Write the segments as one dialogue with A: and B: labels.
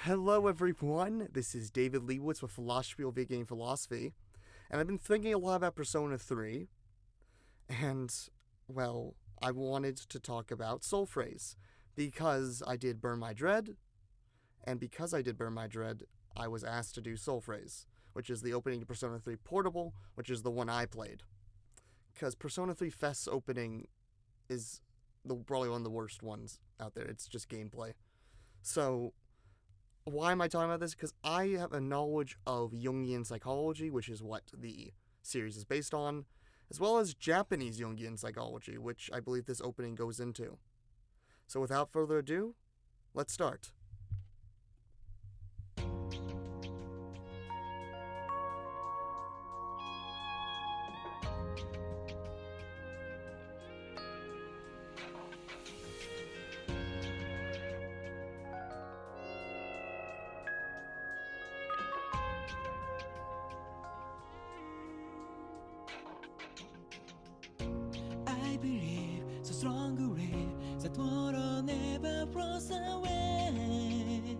A: Hello everyone, this is David Leewoods with Philosophy of Game Philosophy, and I've been thinking a lot about Persona 3, and, well, I wanted to talk about Soul Phrase, because I did Burn My Dread, and because I did Burn My Dread, I was asked to do Soul Phrase, which is the opening to Persona 3 Portable, which is the one I played. Because Persona 3 Fest's opening is probably one of the worst ones out there, it's just gameplay. So, why am I talking about this? Because I have a knowledge of Jungian psychology, which is what the series is based on, as well as Japanese Jungian psychology, which I believe this opening goes into. So without further ado, let's start.
B: I believe so strongly that tomorrow never flows away.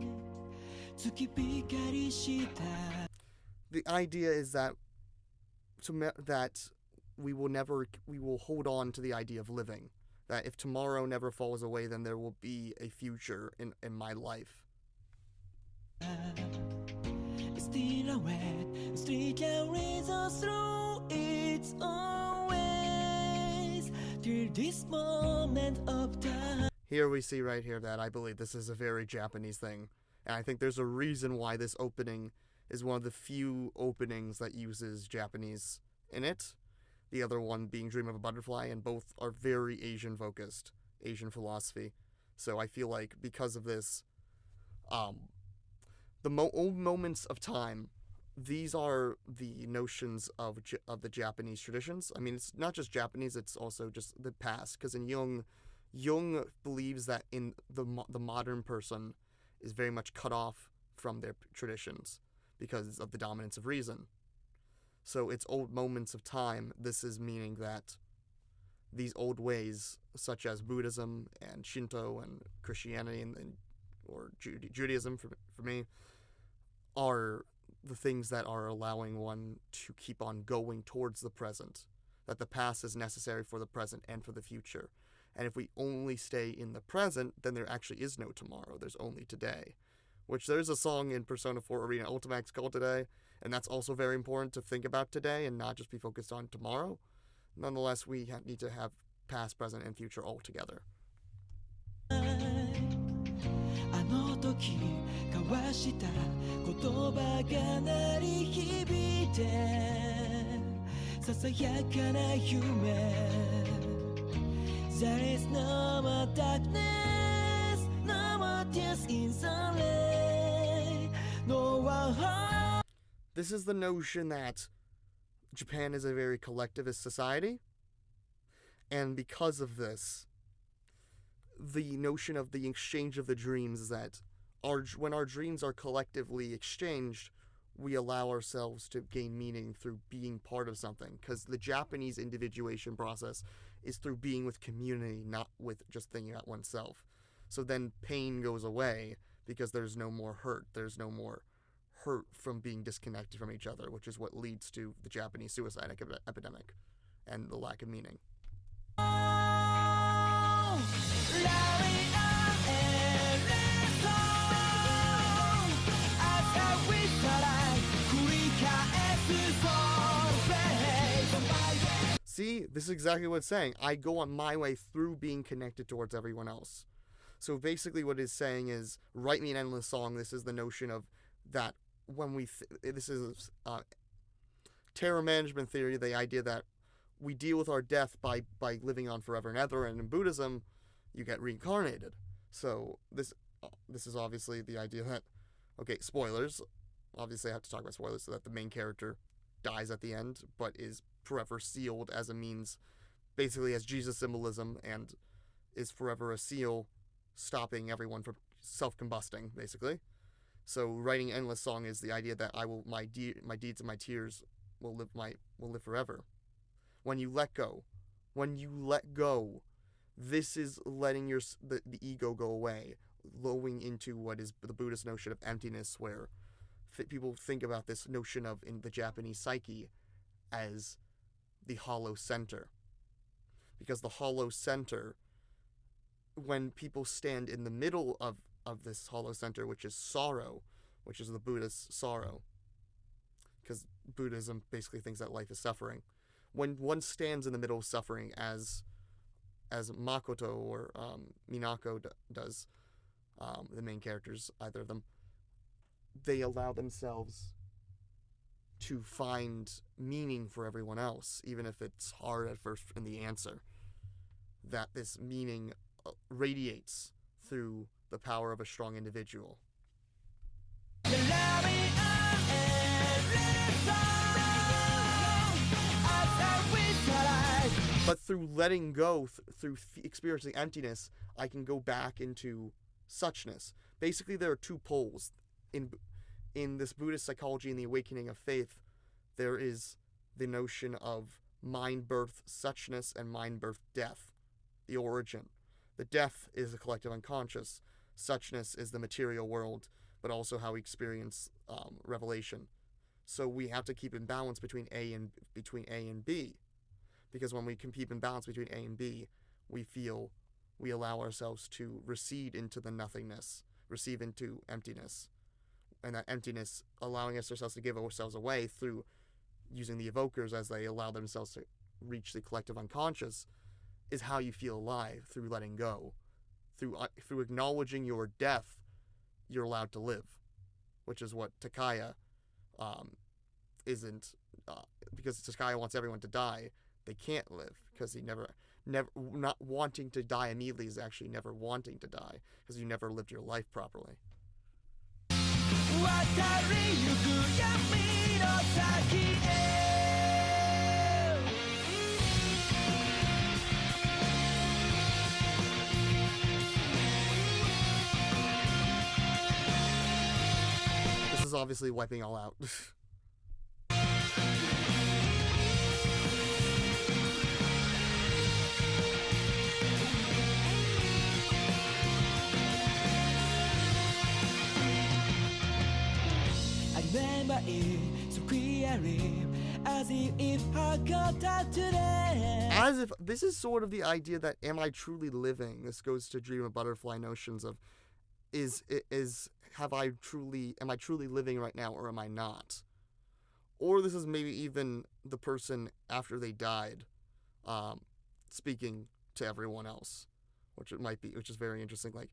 A: The idea is that we will hold on to the idea of living. That if tomorrow never falls away, then there will be a future in my life.
B: Still away, street can lead us through its own ways till this moment of time.
A: Here we see right here that I believe this is a very Japanese thing. And I think there's a reason why this opening is one of the few openings that uses Japanese in it. The other one being Dream of a Butterfly, and both are very Asian focused, Asian philosophy. So I feel like because of this, the old moments of time, these are the notions of the Japanese traditions. I mean, it's not just Japanese, it's also just the past. Because in Jung believes that in the modern person is very much cut off from their traditions because of the dominance of reason. So it's old moments of time. This is meaning that these old ways, such as Buddhism and Shinto and Christianity or Judaism for me, are the things that are allowing one to keep on going towards the present. That the past is necessary for the present and for the future. And if we only stay in the present, then there actually is no tomorrow. There's only today. Which there's a song in Persona 4 Arena Ultimax called Today, and that's also very important to think about today and not just be focused on tomorrow. Nonetheless, we need to have past, present, and future all together.
B: There is no more darkness, no more tears in the no one.
A: This is the notion that Japan is a very collectivist society, and because of this, the notion of the exchange of the dreams is that when our dreams are collectively exchanged, we allow ourselves to gain meaning through being part of something, because the Japanese individuation process is through being with community, not with just thinking about oneself. So then pain goes away because there's no more hurt. There's no more hurt from being disconnected from each other, which is what leads to the Japanese suicide epidemic and the lack of meaning. See, this is exactly what it's saying. I go on my way through being connected towards everyone else. So basically what it's saying is, write me an endless song. This is the notion of that when this is terror management theory, the idea that we deal with our death by living on forever and ever, and in Buddhism, you get reincarnated. So this is obviously the idea that, okay, spoilers. Obviously I have to talk about spoilers, so that the main character dies at the end, but is forever sealed as a means, basically as Jesus symbolism, and is forever a seal stopping everyone from self-combusting, basically. So writing endless song is the idea that my deeds and my tears will live forever. When you let go, this is letting the ego go away. flowing into what is the Buddhist notion of emptiness, where people think about this notion of, in the Japanese psyche, as the hollow center. Because the hollow center, when people stand in the middle of this hollow center, which is sorrow, which is the Buddhist sorrow, because Buddhism basically thinks that life is suffering. When one stands in the middle of suffering, as Makoto or Minako does, the main characters, either of them, they allow themselves to find meaning for everyone else, even if it's hard at first in the answer. That this meaning radiates through the power of a strong individual. But through letting go, through experiencing emptiness, I can go back into suchness. Basically, there are two poles. In this Buddhist psychology and the awakening of faith, there is the notion of mind-birth suchness and mind-birth death, the origin. The death is the collective unconscious. Suchness is the material world, but also how we experience revelation. So we have to keep in balance between A and B. Because when we can keep in balance between A and B, we allow ourselves to recede into the nothingness, receive into emptiness. And that emptiness, allowing ourselves to give ourselves away through using the evokers as they allow themselves to reach the collective unconscious, is how you feel alive, through letting go. Through acknowledging your death, you're allowed to live, which is what Takaya isn't, because Takaya wants everyone to die. They can't live because he never not wanting to die immediately is actually never wanting to die, because you never lived your life properly. This is obviously wiping all out.
B: Remember it so clearly, as if I got that today.
A: As if this is sort of the idea that, am I truly living? This goes to Dream of Butterfly notions of, am I truly living right now, or am I not? Or this is maybe even the person after they died, speaking to everyone else, which is very interesting. Like,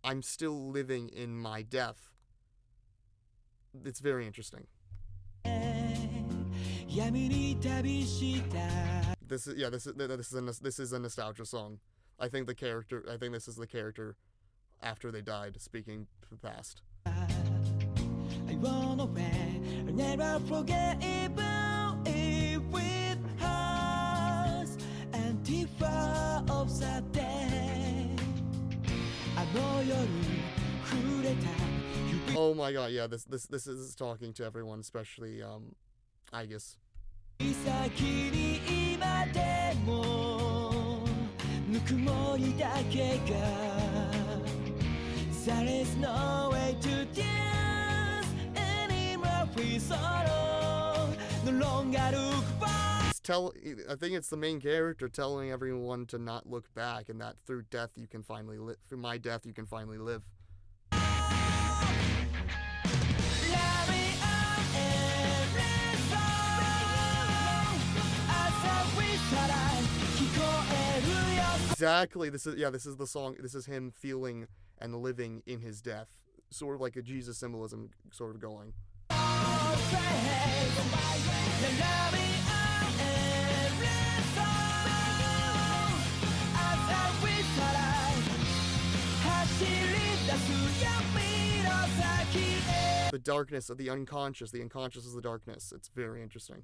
A: I'm still living in my death. It's very interesting. This is a nostalgia song. I think this is the character after they died, speaking to the past.
B: I run away, I'll never forget even if it hurts. Antifa of that day, I know you're
A: oh my god, yeah, this is talking to everyone, especially I guess. There is no way to dance anymore with sorrow. No longer look back. I think it's the main character telling everyone to not look back, and that through death you can finally live. Through my death you can finally live. Exactly. This is the song. This is him feeling and living in his death, sort of like a Jesus symbolism, sort of going. The darkness of the unconscious. The unconscious is the darkness. It's very interesting.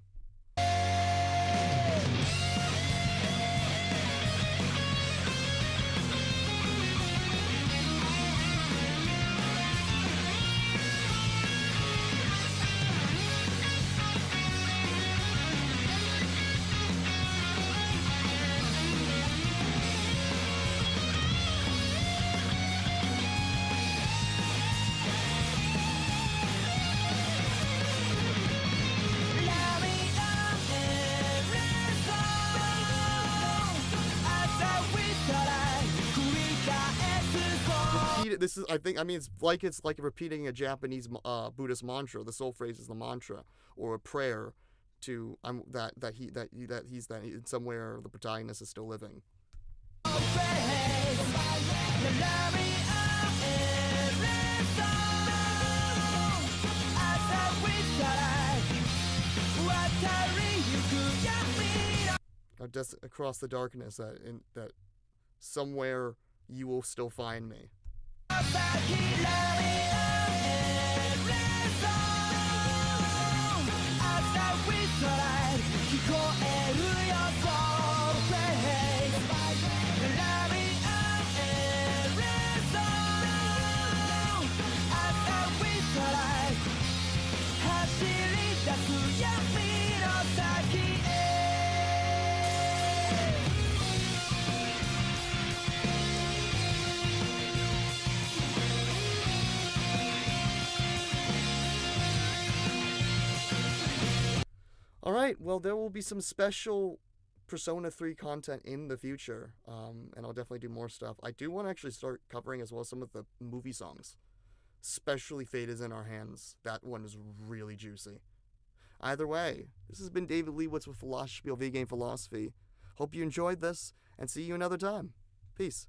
A: this is I think I mean it's like repeating a Japanese Buddhist mantra. The soul phrase is the mantra or a prayer to that he's somewhere the protagonist is still living. Just across the darkness that somewhere you will still find me. Alright, well, there will be some special Persona 3 content in the future, and I'll definitely do more stuff. I do want to actually start covering as well some of the movie songs, especially Fate is in Our Hands. That one is really juicy. Either way, this has been David Leibowitz with Philosophy of V-Game Philosophy. Hope you enjoyed this, and see you another time. Peace.